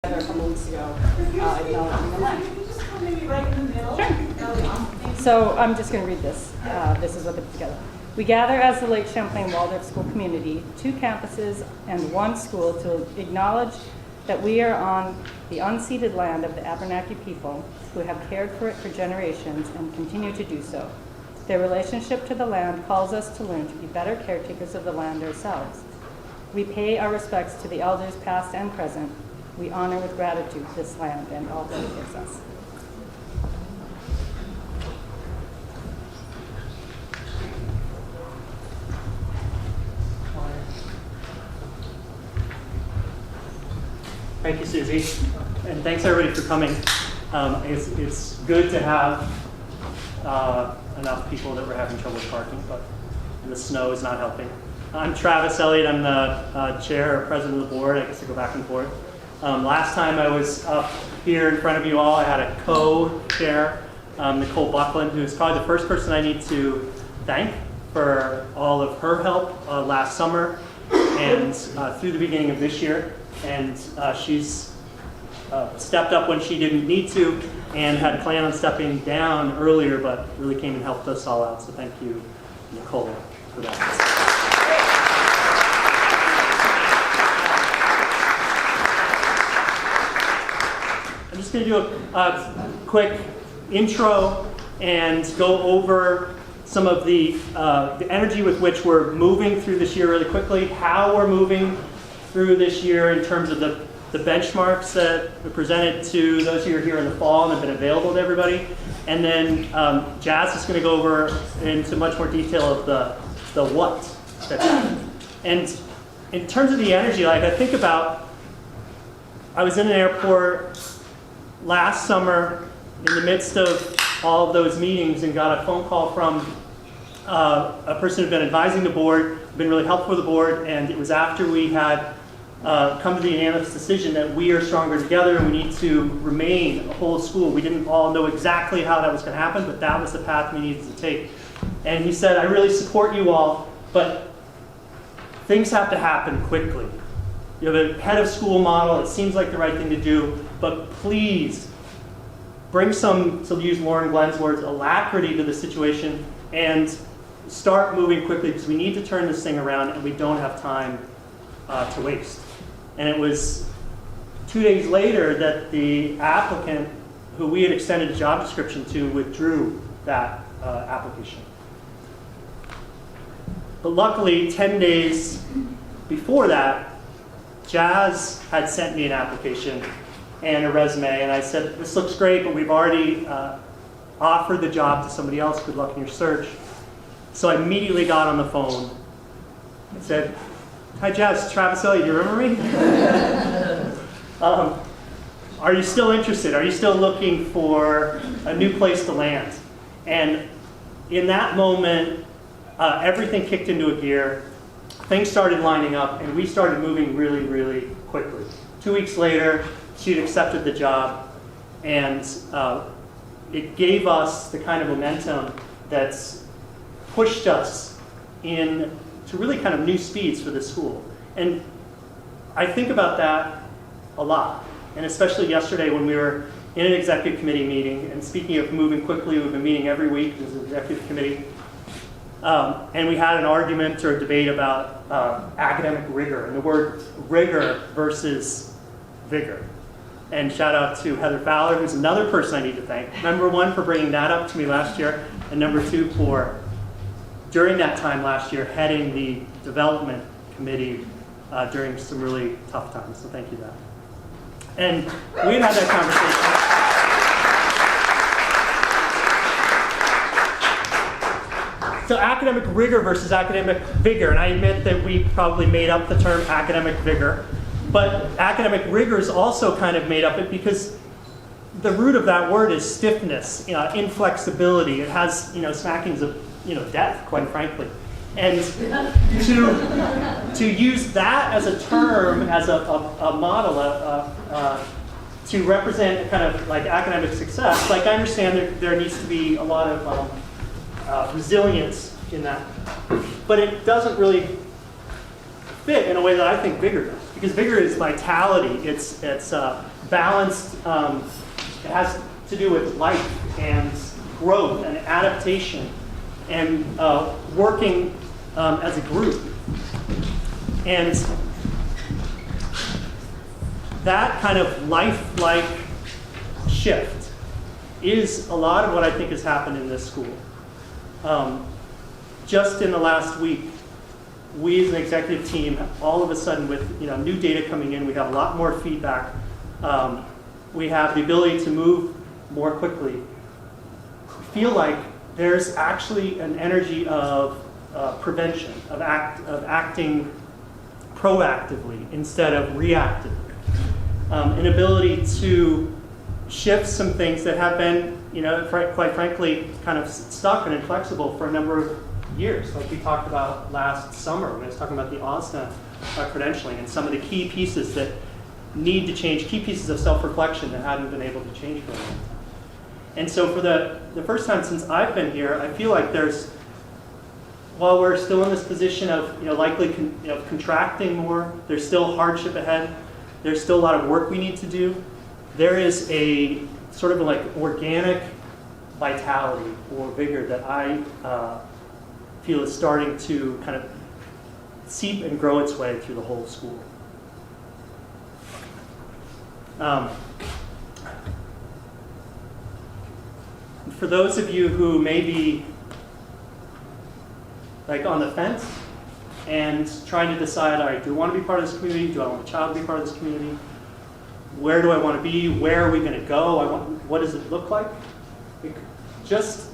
A couple weeks ago, acknowledging the land. Sure. So I'm just going to read this. This is what they put together. We gather as the Lake Champlain Waldorf School community, 2 campuses and 1 school, to acknowledge that we are on the unceded land of the Abenaki people who have cared for it for generations and continue to do so. Their relationship to the land calls us to learn to be better caretakers of the land ourselves. We pay our respects to the elders past and present. We honor with gratitude this land and all that it gives us. Thank you, Susie, and thanks everybody for coming. It's good to have enough people that we're having trouble parking, but the snow is not helping. I'm Travis Elliott. I'm the chair or president of the board. I guess I go back and forth. Last time I was up here in front of you all, I had a co-chair, Nicole Buckland, who is probably the first person I need to thank for all of her help last summer and through the beginning of this year. And she's stepped up when she didn't need to and had planned on stepping down earlier, but really came and helped us all out. So thank you, Nicole, for that. I'm just going to do a quick intro and go over some of the energy with which we're moving through this year really quickly, how we're moving through this year in terms of the benchmarks that were presented to those who are here in the fall and have been available to everybody. And then Jazz is going to go over into much more detail of the what that's happened. And in terms of the energy, like I think about, I was in an airport last summer in the midst of all of those meetings and got a phone call from a person who'd been advising the board, been really helpful for the board, and it was after we had come to the unanimous decision that we are stronger together and we need to remain a whole school. We didn't all know exactly how that was going to happen, but that was the path we needed to take. And he said, I really support you all, but things have to happen quickly. You have a head of school model, it seems like the right thing to do, but please bring some, to use Lauren Glenn's words, alacrity to the situation and start moving quickly because we need to turn this thing around and we don't have time to waste. And it was 2 days later that the applicant who we had extended a job description to withdrew that application. But luckily, 10 days before that, Jazz had sent me an application and a resume, and I said, this looks great, but we've already offered the job to somebody else. Good luck in your search. So I immediately got on the phone and said, hi Jazz, Travis Elliott, do you remember me? Are you still interested? Are you still looking for a new place to land? And in that moment, everything kicked into a gear. Things started lining up, and we started moving really, really quickly. 2 weeks later, she'd accepted the job, and it gave us the kind of momentum that's pushed us in to really kind of new speeds for this school. And I think about that a lot, and especially yesterday when we were in an executive committee meeting, and speaking of moving quickly, we've been meeting every week as an executive committee, and we had an argument or a debate about academic rigor, and the word rigor versus vigor. And shout out to Heather Fowler, who's another person I need to thank. Number 1, for bringing that up to me last year, and number 2, for, during that time last year, heading the development committee during some really tough times. So thank you for that. And we had that conversation. So academic rigor versus academic vigor, and I admit that we probably made up the term academic vigor, but academic rigor is also kind of made up it because the root of that word is stiffness, inflexibility. It has, smackings of, death, quite frankly. And to use that as a term, as a model, to represent kind of like academic success, like I understand there needs to be a lot of resilience in that, but it doesn't really fit in a way that I think Vigor does. because Vigor is vitality. It's balanced. It has to do with life and growth and adaptation and working as a group. And that kind of lifelike shift is a lot of what I think has happened in this school. Just in the last week, we as an executive team, all of a sudden with new data coming in, we have a lot more feedback. We have the ability to move more quickly. Feel like there's actually an energy of prevention, of acting proactively instead of reactively. An ability to shift some things that have been, quite frankly, kind of stuck and inflexible for a number of years, like we talked about last summer when I was talking about the OSNA credentialing and some of the key pieces that need to change, key pieces of self-reflection that hadn't been able to change for a long time. And so for the first time since I've been here, I feel like while we're still in this position of likely contracting more, there's still hardship ahead, there's still a lot of work we need to do. There is a sort of like organic vitality or vigor that I feel is starting to kind of seep and grow its way through the whole school. For those of you who may be like on the fence and trying to decide, all right, do I want to be part of this community? Do I want a child to be part of this community? Where do I want to be? Where are we going to go? What does it look like? Just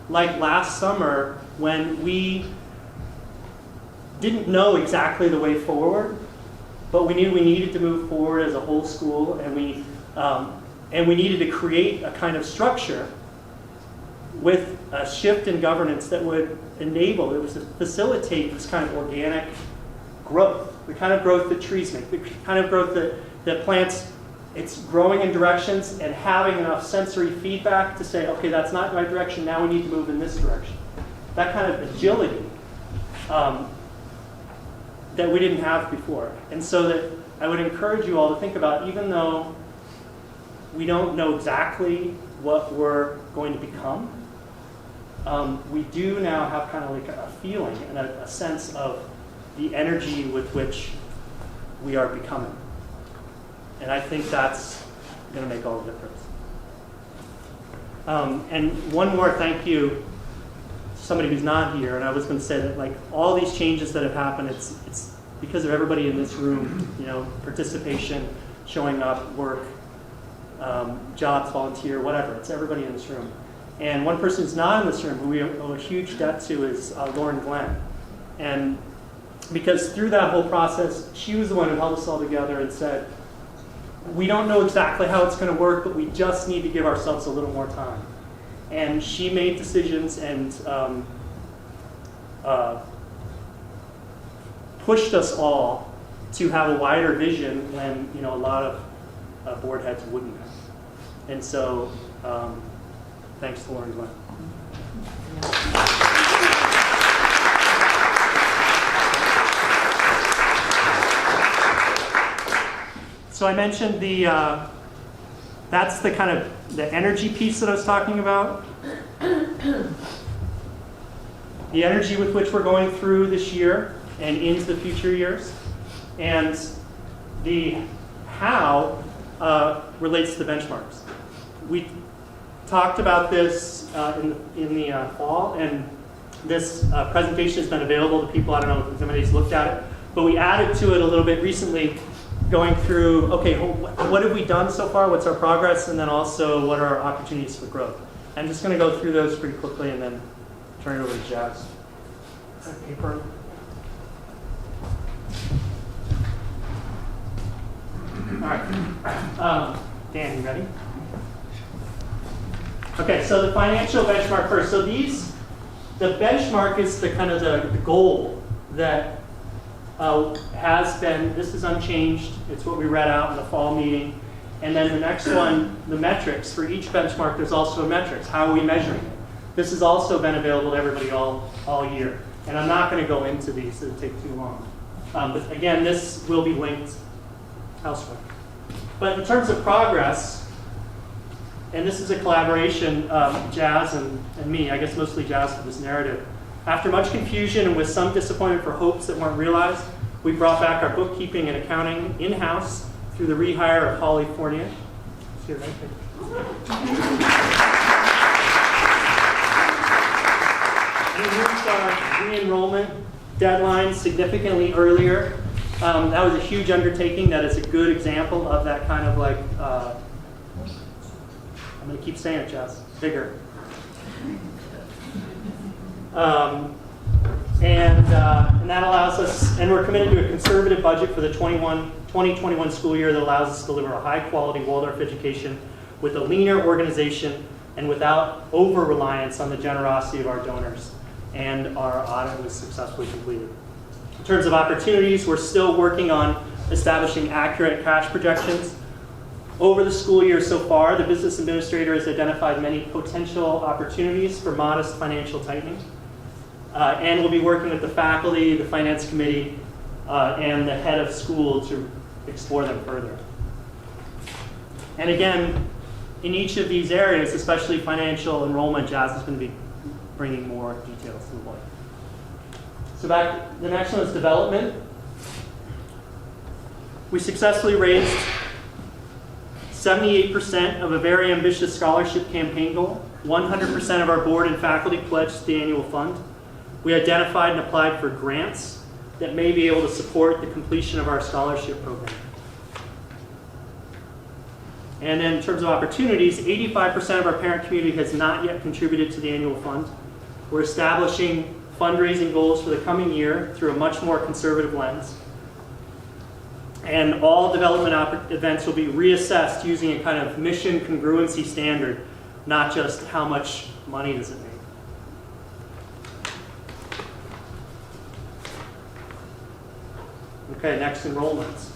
like last summer when we didn't know exactly the way forward, but we knew we needed to move forward as a whole school, and we needed to create a kind of structure with a shift in governance that would enable, it was to facilitate this kind of organic growth, the kind of growth that trees make, the kind of growth that plants, it's growing in directions and having enough sensory feedback to say, okay, that's not the right direction, now we need to move in this direction. That kind of agility that we didn't have before. And so that I would encourage you all to think about, even though we don't know exactly what we're going to become, we do now have kind of like a feeling and a sense of the energy with which we are becoming. And I think that's going to make all the difference. And one more thank you to somebody who's not here. And I was going to say that like all these changes that have happened, it's because of everybody in this room, participation, showing up, work, jobs, volunteer, whatever. It's everybody in this room. And one person who's not in this room, who we owe a huge debt to, is Lauren Glenn. And because through that whole process, she was the one who held us all together and said, we don't know exactly how it's going to work, but we just need to give ourselves a little more time. And she made decisions and pushed us all to have a wider vision when a lot of board heads wouldn't have. And so thanks to Lauren Glenn. So I mentioned that's the kind of the energy piece that I was talking about. The energy with which we're going through this year and into the future years. And the how relates to the benchmarks. We talked about this in the fall, and this presentation has been available to people. I don't know if anybody's looked at it, but we added to it a little bit recently, going through, okay, what have we done so far? What's our progress? And then also, what are our opportunities for growth? I'm just going to go through those pretty quickly and then turn it over to Jazz. Paper. All right. Dan, you ready? Okay, so the financial benchmark first. So the benchmark is the kind of the goal that has been, this is unchanged. It's what we read out in the fall meeting. And then the next one, the metrics. For each benchmark, there's also a metrics. How are we measuring it? This has also been available to everybody all year. And I'm not going to go into these. It'll take too long. But again, this will be linked elsewhere. But in terms of progress, and this is a collaboration of Jazz and me, I guess mostly Jazz for this narrative. After much confusion and with some disappointment for hopes that weren't realized, we brought back our bookkeeping and accounting in-house through the rehire of Holly Fournier. See her right there. We moved our re-enrollment deadline significantly earlier. That was a huge undertaking. That is a good example of that kind of like, I'm going to keep saying it, Jess, Vigor. And that allows us, and we're committed to a conservative budget for the 2021 school year that allows us to deliver a high-quality Waldorf education with a leaner organization and without over-reliance on the generosity of our donors. And our audit was successfully completed. In terms of opportunities, we're still working on establishing accurate cash projections. Over the school year so far, the business administrator has identified many potential opportunities for modest financial tightening. And we'll be working with the faculty, the finance committee, and the head of school to explore them further. And again, in each of these areas, especially financial enrollment, Jazz is going to be bringing more details to the light. So the next one is development. We successfully raised 78% of a very ambitious scholarship campaign goal. 100% of our board and faculty pledged the annual fund. We identified and applied for grants that may be able to support the completion of our scholarship program. And then in terms of opportunities, 85% of our parent community has not yet contributed to the annual fund. We're establishing fundraising goals for the coming year through a much more conservative lens. And all development events will be reassessed using a kind of mission congruency standard, not just how much money does it make. Okay, next, enrollments.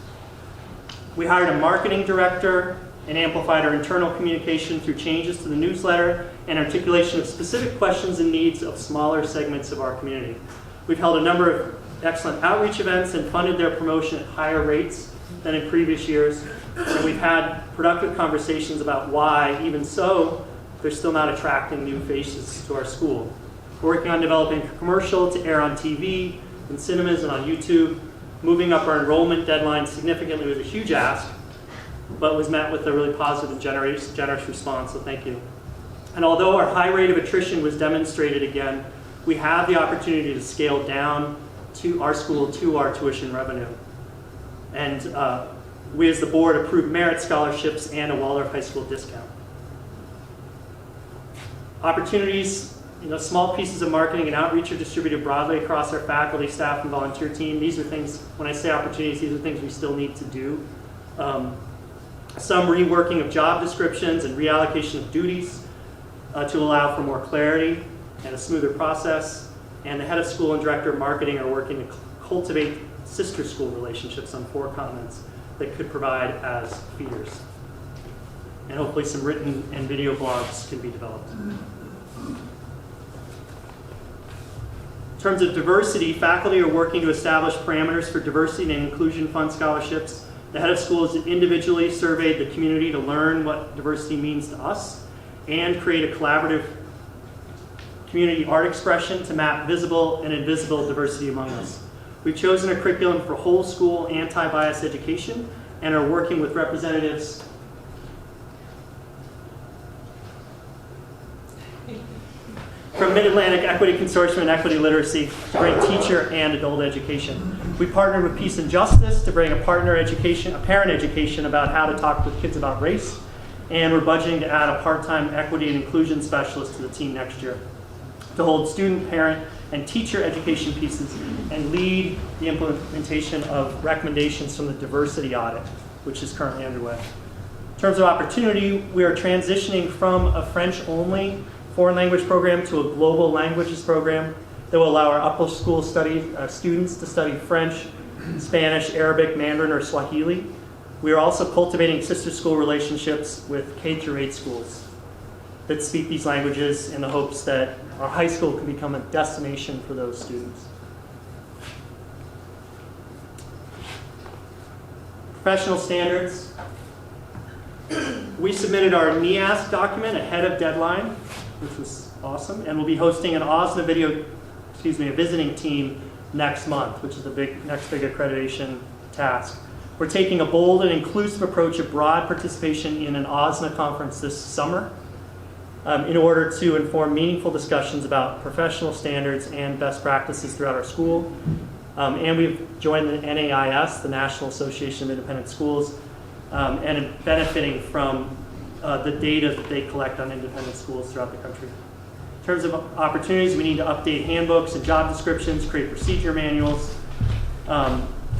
We hired a marketing director and amplified our internal communication through changes to the newsletter and articulation of specific questions and needs of smaller segments of our community. We've held a number of excellent outreach events and funded their promotion at higher rates than in previous years. And we've had productive conversations about why, even so, they're still not attracting new faces to our school. We're working on developing a commercial to air on TV, in cinemas, and on YouTube. Moving up our enrollment deadline significantly was a huge ask, but was met with a really positive and generous response, so thank you. And although our high rate of attrition was demonstrated again, we have the opportunity to scale down to our school to our tuition revenue. And we as the board approved merit scholarships and a Waldorf High School discount. Opportunities, small pieces of marketing and outreach are distributed broadly across our faculty, staff, and volunteer team. These are things, when I say opportunities, these are things we still need to do. Some reworking of job descriptions and reallocation of duties to allow for more clarity and a smoother process. And the head of school and director of marketing are working to cultivate sister school relationships on 4 continents that could provide as feeders. And hopefully some written and video blogs can be developed. In terms of diversity, faculty are working to establish parameters for diversity and inclusion fund scholarships. The head of school has individually surveyed the community to learn what diversity means to us and create a collaborative community art expression to map visible and invisible diversity among us. We've chosen a curriculum for whole school anti-bias education and are working with representatives from Mid-Atlantic Equity Consortium and Equity Literacy to bring teacher and adult education. We partnered with Peace and Justice to bring a parent education about how to talk with kids about race, and we're budgeting to add a part-time equity and inclusion specialist to the team next year to hold student, parent, and teacher education pieces and lead the implementation of recommendations from the diversity audit, which is currently underway. In terms of opportunity, we are transitioning from a French-only foreign language program to a global languages program that will allow our upper school students to study French, Spanish, Arabic, Mandarin, or Swahili. We are also cultivating sister school relationships with K-8 schools that speak these languages in the hopes that our high school can become a destination for those students. Professional standards. We submitted our NEASC document ahead of deadline, which was awesome, and we'll be hosting an OSNA a visiting team next month, which is the next big accreditation task. We're taking a bold and inclusive approach of broad participation in an OSNA conference this summer in order to inform meaningful discussions about professional standards and best practices throughout our school. And we've joined the NAIS, the National Association of Independent Schools, and benefiting from the data that they collect on independent schools throughout the country. In terms of opportunities, we need to update handbooks and job descriptions, create procedure manuals.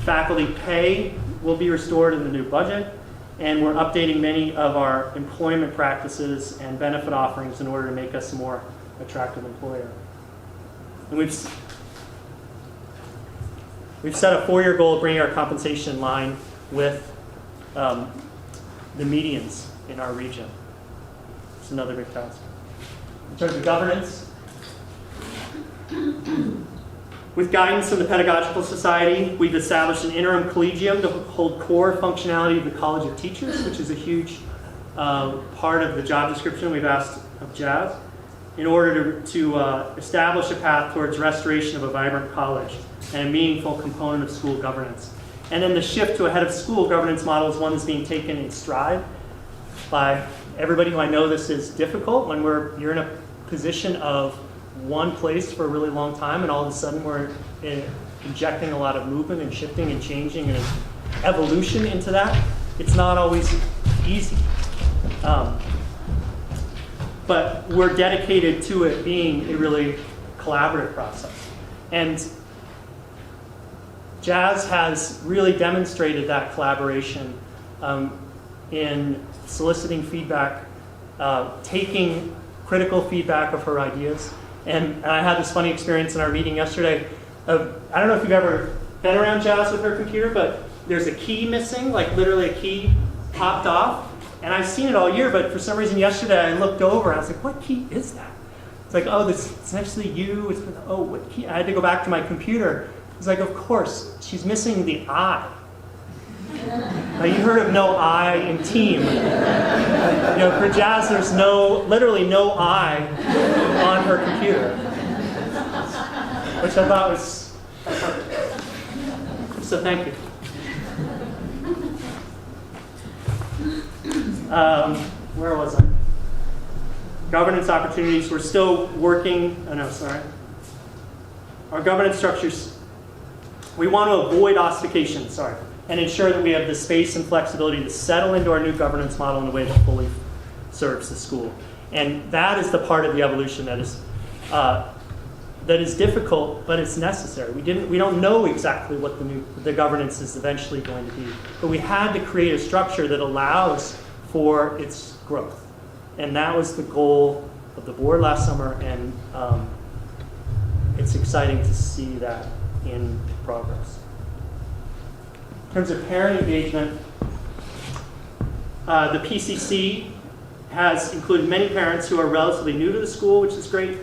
Faculty pay will be restored in the new budget, and we're updating many of our employment practices and benefit offerings in order to make us a more attractive employer. And we've set a 4-year goal of bringing our compensation in line with the medians in our region. It's another big task. In terms of governance, with guidance from the Pedagogical Society, we've established an interim collegium to hold core functionality of the College of Teachers, which is a huge part of the job description we've asked of Jazz, in order to establish a path towards restoration of a vibrant college and a meaningful component of school governance. And then the shift to a head of school governance model is one that's being taken in stride by everybody who I know. This is difficult when you're in a position of one place for a really long time, and all of a sudden we're injecting a lot of movement and shifting and changing and evolution into that. It's not always easy. But we're dedicated to it being a really collaborative process. And Jazz has really demonstrated that collaboration in soliciting feedback, taking critical feedback of her ideas. And I had this funny experience in our meeting yesterday. I don't know if you've ever been around Jazz with her computer, but there's a key missing, like literally a key popped off. And I've seen it all year, but for some reason yesterday I looked over and I was like, what key is that? It's like, oh, it's actually you. Oh, what key? I had to go back to my computer. It's like, of course, she's missing the I. Now, you heard of no I in team. For Jazz, there's literally no I on her computer, which I thought was so. Thank you. Where was I? Governance opportunities. We're still working. Our governance structures. We want to avoid ossification. And ensure that we have the space and flexibility to settle into our new governance model in a way that fully serves the school. And that is the part of the evolution that is difficult, but it's necessary. We don't know exactly what the governance is eventually going to be, but we had to create a structure that allows for its growth. And that was the goal of the board last summer, and it's exciting to see that in progress. In terms of parent engagement, the PCC has included many parents who are relatively new to the school, which is great,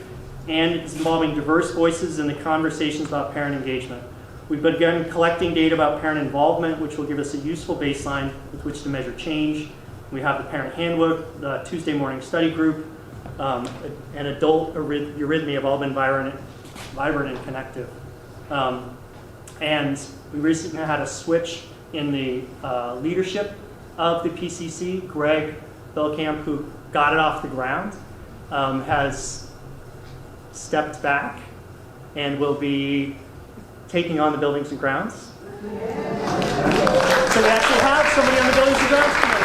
and it's involving diverse voices in the conversations about parent engagement. We've begun collecting data about parent involvement, which will give us a useful baseline with which to measure change. We have the parent handbook, the Tuesday morning study group, and adult eurythmy have all been vibrant and connective. And we recently had a switch in the leadership of the PCC. Greg Belkamp, who got it off the ground, has stepped back and will be taking on the buildings and grounds. So we actually have somebody on the buildings and grounds committee.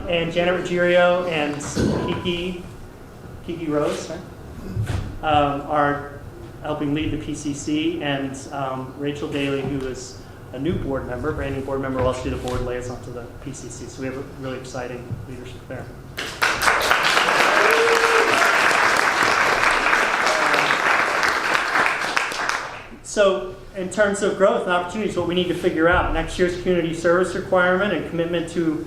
And Janet Ruggiero and Kiki Rose, right? Are helping lead the PCC, and Rachel Daly, who is a new board member, brand new board member, will also be the board liaison to the PCC. So we have a really exciting leadership there. So in terms of growth and opportunities, what we need to figure out, next year's community service requirement and commitment to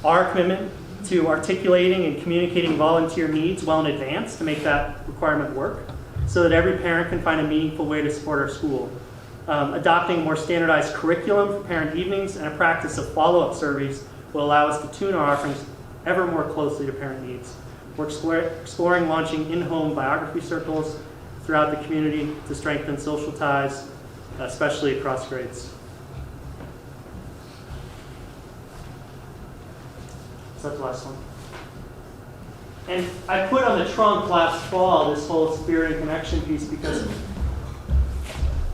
articulating and communicating volunteer needs well in advance to make that requirement work, so that every parent can find a meaningful way to support our school. Adopting a more standardized curriculum for parent evenings and a practice of follow-up surveys will allow us to tune our offerings ever more closely to parent needs. We're exploring launching in-home biography circles throughout the community to strengthen social ties, especially across grades. So that's the last one. And I put on the trunk last fall this whole spirit and connection piece because,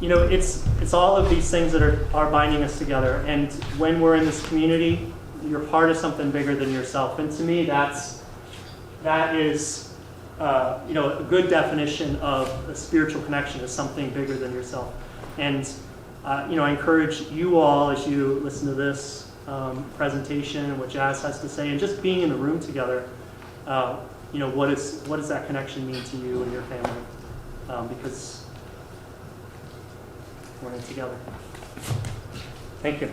you know, it's all of these things that are binding us together. And when we're in this community, you're part of something bigger than yourself. And to me, that is, you know, a good definition of a spiritual connection is something bigger than yourself. And, you know, I encourage you all as you listen to this presentation and what Jazz has to say, and just being in the room together, you know, what does that connection mean to you and your family? Because we're in it together. Thank you.